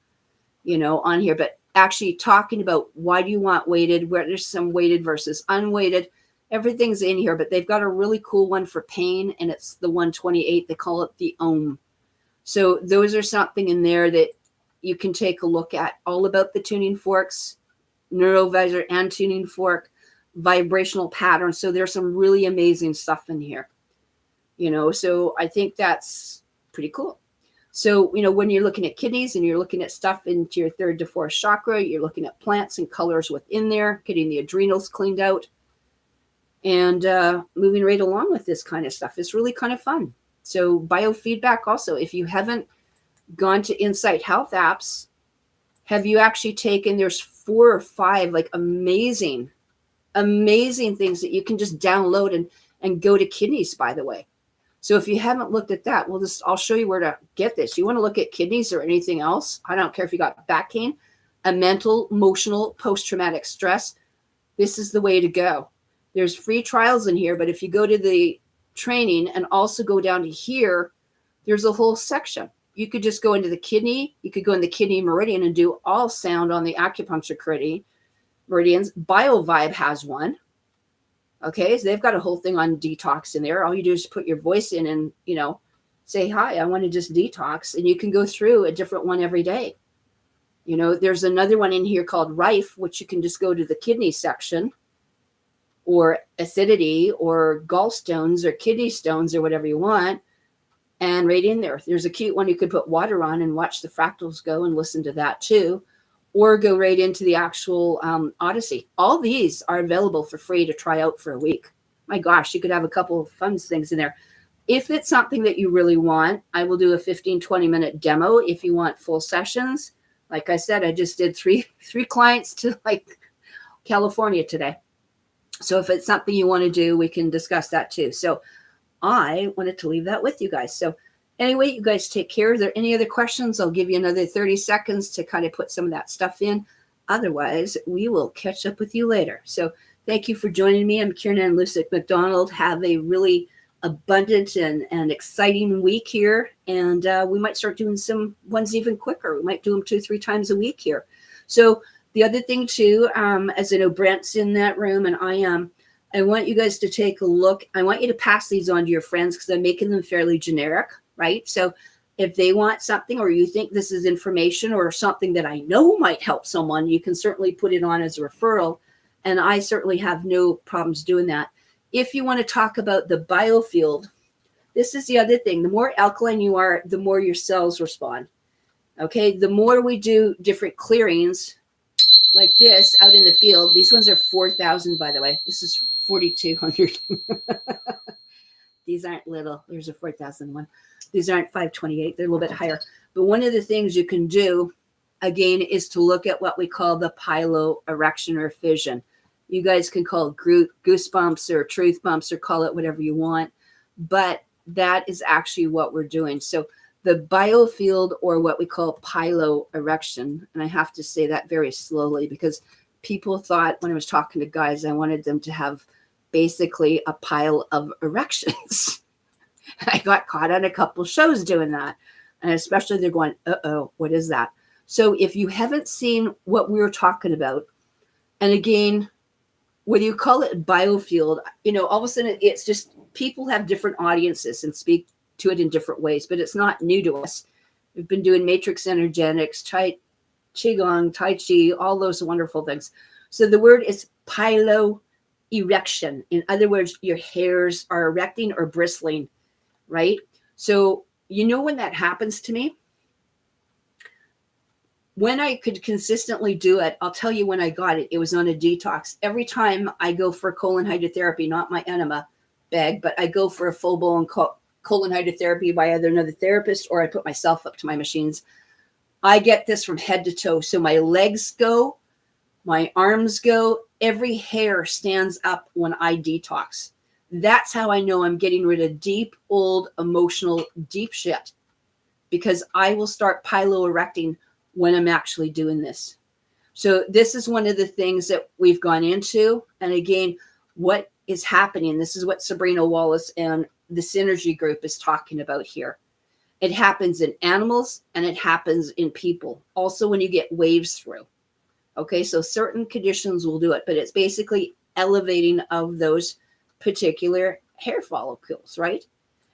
on here, but actually talking about why do you want weighted, where there's some weighted versus unweighted. Everything's in here, but they've got a really cool one for pain, and it's the 128. They call it the Ohm. So those are something in there that you can take a look at, all about the tuning forks, neurovisor and tuning fork, vibrational patterns. So there's some really amazing stuff in here, so I think that's pretty cool. So, when you're looking at kidneys and you're looking at stuff into your 3rd to 4th chakra, you're looking at plants and colors within there, getting the adrenals cleaned out, and moving right along with this kind of stuff. It's really kind of fun. So biofeedback also, if you haven't gone to Insight Health apps, have you actually taken, there's 4 or 5 like amazing things that you can just download and go to kidneys, by the way. So if you haven't looked at that, I'll show you where to get this. You want to look at kidneys or anything else? I don't care if you got back pain, a mental, emotional, post-traumatic stress, this is the way to go. There's free trials in here, but if you go to the training and also go down to here, there's a whole section. You could just go into the kidney. You could go in the kidney meridian and do all sound on the acupuncture meridians. BioVibe has one. Okay, so they've got a whole thing on detox in there. All you do is put your voice in and, say, hi, I want to just detox. And you can go through a different one every day. There's another one in here called Rife, which you can just go to the kidney section, or acidity, or gallstones, or kidney stones, or whatever you want. And right in there, there's a cute one you could put water on and watch the fractals go and listen to that too. Or go right into the actual Odyssey. All these are available for free to try out for a week. My gosh, you could have a couple of fun things in there. If it's something that you really want, I will do a 15, 20-minute demo if you want full sessions. Like I said, I just did three clients to California today. So if it's something you want to do, we can discuss that too. So I wanted to leave that with you guys. So anyway, you guys take care. Are there any other questions? I'll give you another 30 seconds to kind of put some of that stuff in. Otherwise, we will catch up with you later. So thank you for joining me. I'm Karenann Macdonald. Have a really abundant and exciting week here. And we might start doing some ones even quicker. We might do them 2-3 times a week here. So the other thing too, as I know Brent's in that room and I am, I want you guys to take a look. I want you to pass these on to your friends because I'm making them fairly generic, right? So if they want something or you think this is information or something that I know might help someone, you can certainly put it on as a referral. And I certainly have no problems doing that. If you want to talk about the biofield, this is the other thing. The more alkaline you are, the more your cells respond. Okay, the more we do different clearings like this out in the field. These ones are 4,000, by the way. This is 4,200. These aren't little. There's a 4,000 one. These aren't 528. They're a little bit higher. But one of the things you can do, again, is to look at what we call the piloerection or fission. You guys can call it goosebumps or truth bumps or call it whatever you want. But that is actually what we're doing. So the biofield, or what we call piloerection, and I have to say that very slowly because people thought when I was talking to guys, I wanted them to have basically a pile of erections. I got caught on a couple shows doing that. And especially they're going, uh-oh, what is that? So if you haven't seen what we were talking about, and again, whether you call it biofield, all of a sudden it's just people have different audiences and speak to it in different ways, but it's not new to us. We've been doing matrix energetics, qigong, tai chi, all those wonderful things. So the word is piloerection. In other words, your hairs are erecting or bristling, right? So when that happens to me, when I could consistently do it, I'll tell you when I got it. It was on a detox. Every time I go for colon hydrotherapy, not my enema bag, but I go for a full-blown colon hydrotherapy by either another therapist or I put myself up to my machines. I get this from head to toe. So my legs go, my arms go, every hair stands up when I detox. That's how I know I'm getting rid of deep, old, emotional, deep shit, because I will start piloerecting when I'm actually doing this. So this is one of the things that we've gone into. And again, what is happening, this is what Sabrina Wallace and the Synergy Group is talking about here. It happens in animals and it happens in people. Also when you get waves through. Okay, so certain conditions will do it, but it's basically elevating of those particular hair follicles, right?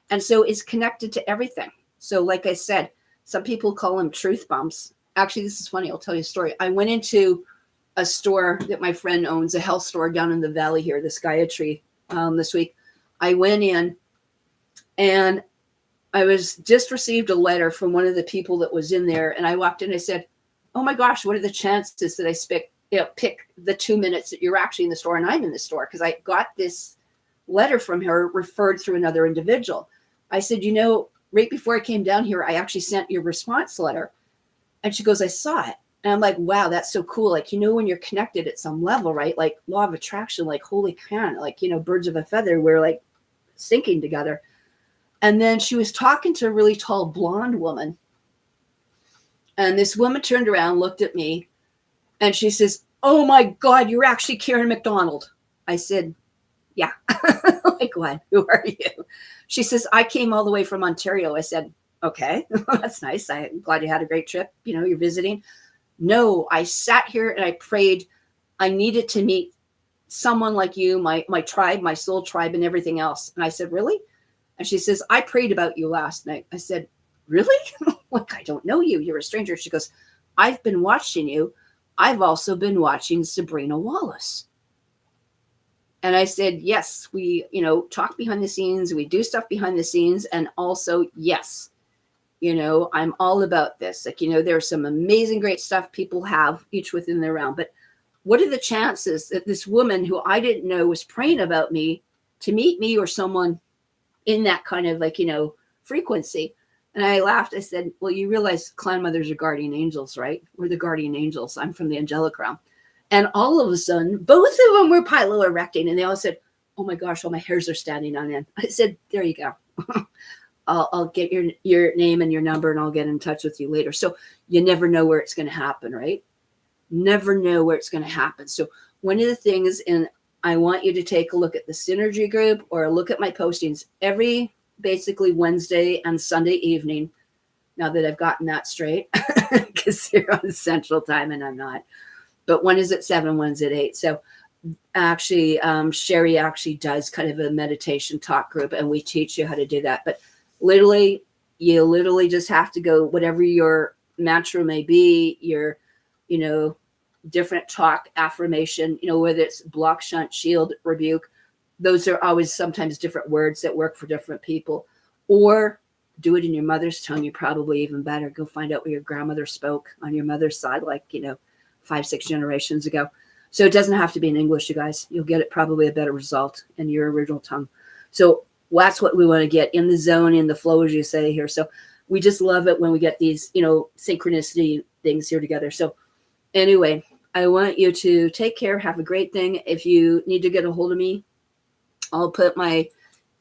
And so it's connected to everything. So like I said, some people call them truth bumps. Actually, this is funny. I'll tell you a story. I went into a store that my friend owns, a health store down in the valley here, the Skyatry, this week. I went in and I was just received a letter from one of the people that was in there. And I walked in and I said, oh my gosh, what are the chances that I pick the 2 minutes that you're actually in the store and I'm in the store? Because I got this letter from her referred through another individual. I said, right before I came down here, I actually sent your response letter. And she goes, I saw it. And I'm like, wow, that's so cool. Like, when you're connected at some level, right? Like law of attraction, like holy cow, like, birds of a feather, we're like syncing together. And then she was talking to a really tall blonde woman. And this woman turned around, looked at me, and she says, oh my God, you're actually Karen McDonald. I said, yeah. Like, what? Who are you? She says, I came all the way from Ontario. I said, okay, that's nice. I'm glad you had a great trip. You know, you're visiting. No, I sat here and I prayed. I needed to meet someone like you, my tribe, my soul tribe, and everything else. And I said, really? And she says, I prayed about you last night. I said, really? Like, I don't know you. You're a stranger. She goes, I've been watching you. I've also been watching Sabrina Wallace. And I said, yes, we, you know, talk behind the scenes. We do stuff behind the scenes. And also, yes, you know, I'm all about this. Like, you know, there's some amazing, great stuff people have each within their realm. But what are the chances that this woman who I didn't know was praying about me to meet me or someone in that kind of like, you know, frequency? And I laughed. I said, well, you realize clan mothers are guardian angels, right? We're the guardian angels. I'm from the angelic realm. And all of a sudden, both of them were piloerecting. And they all said, oh my gosh, all my hairs are standing on end. I said, there you go. I'll get your name and your number and I'll get in touch with you later. So you never know where it's going to happen, right? Never know where it's going to happen. So one of the things, and I want you to take a look at the Synergy group or look at my postings every basically Wednesday and Sunday evening. Now that I've gotten that straight, because you're on Central Time and I'm not. But one is at 7, one's at 8. So actually, Sherry actually does kind of a meditation talk group, and we teach you how to do that. But literally, you literally just have to go, whatever your mantra may be, your, you know, different talk, affirmation, you know, whether it's block, shunt, shield, rebuke. Those are always sometimes different words that work for different people. Or do it in your mother's tongue. You're probably even better. Go find out where your grandmother spoke on your mother's side, like, you know, 5-6 generations ago. So it doesn't have to be in English, you guys. You'll get it probably a better result in your original tongue. So that's what we want to get in the zone, in the flow, as you say here. So we just love it when we get these, you know, synchronicity things here together. So anyway, I want you to take care. Have a great thing. If you need to get a hold of me, I'll put my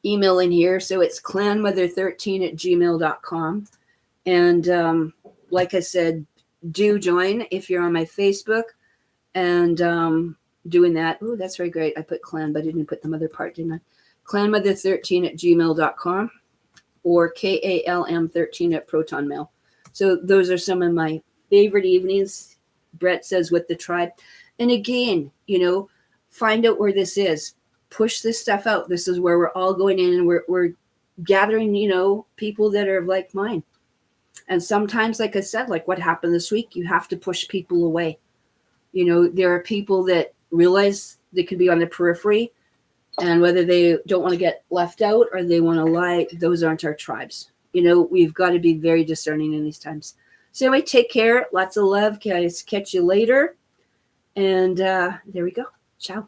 email in here. So it's clanmother13@gmail.com. And like I said, do join if you're on my Facebook and doing that. Oh, that's very great. I put clan, but I didn't put the mother part, didn't I? clanmother13@gmail.com or KALM13@protonmail. So those are some of my favorite evenings. Brett says with the tribe. And again, you know, find out where this is. Push this stuff out. This is where we're all going in and we're gathering, you know, people that are like mine. And sometimes, like I said, like what happened this week, you have to push people away. You know, there are people that realize they could be on the periphery, and whether they don't want to get left out or they want to lie, those aren't our tribes. You know, we've got to be very discerning in these times. So anyway, take care. Lots of love, guys. Catch you later. And there we go. Ciao.